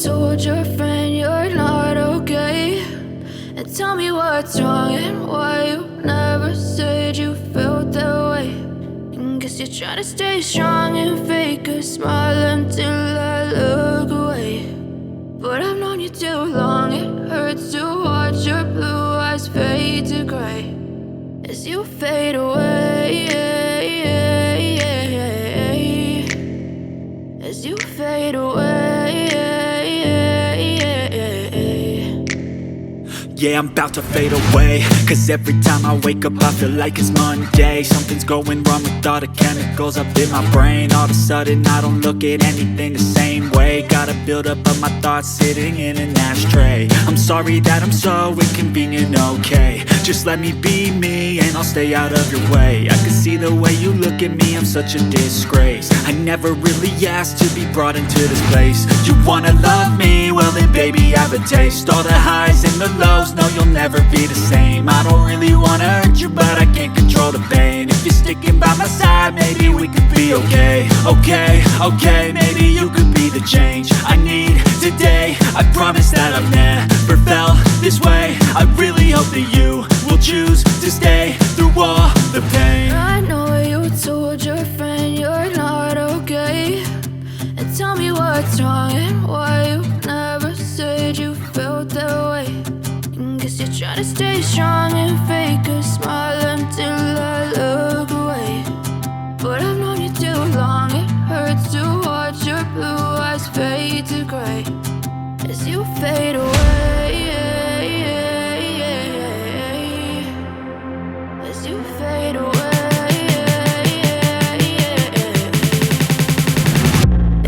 told your friend you're not okay, and tell me what's wrong and why you never said you felt that way. And guess you're trying to stay strong and fake a smile until I look away. But I've known you too long, it hurts to watch your blue eyes fade to gray as you fade away, as you fade away. Yeah, I'm about to fade away, cause every time I wake up I feel like it's Monday. Something's going wrong with all the chemicals up in my brain. All of a sudden I don't look at anything the same way. Got a build up of my thoughts sitting in an ashtray. I'm sorry that I'm so inconvenient, okay. Just let me be me and I'll stay out of your way. I can see the way you look at me, I'm such a disgrace. I never really asked to be brought into this place. You wanna love me? Well then baby have a taste. All the highs and the lows, no you'll never be the same. I don't really wanna hurt you but I can't control the pain. If you're sticking by my side maybe we could be okay. Okay, maybe you could be the change I need today. I promise that I've never felt this way. I really hope that you will choose to stay through all the pain. I know you told your friend you're not okay, and tell me what's wrong and why you never said you felt that way. And guess you're trying to stay strong and fake a smile until I look away. But I've known you too long, it hurts to watch your blue eyes fade to gray as you fade away, as you fade away.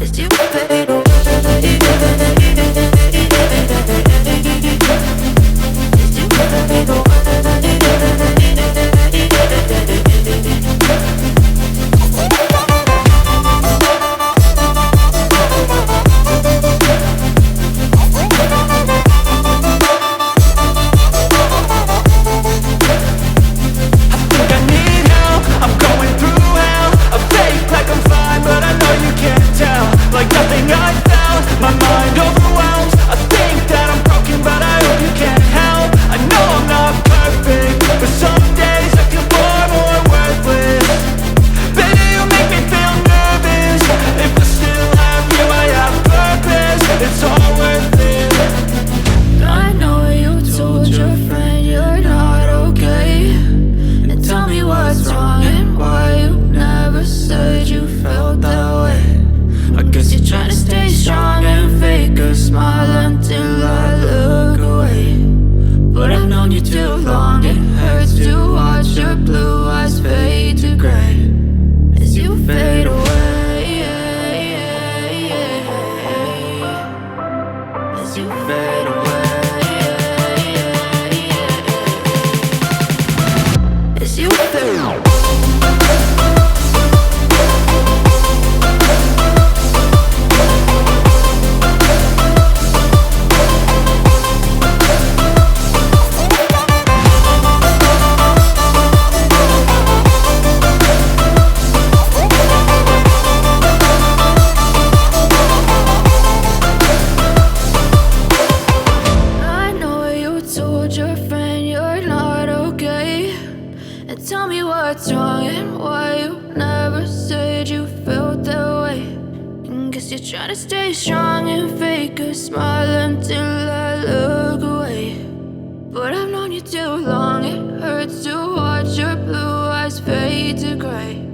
As you fade away. Tell me what's wrong and why you never said you felt that way. And guess you're trying to stay strong and fake a smile until I look away. But I've known you too long, it hurts to watch your blue eyes fade to gray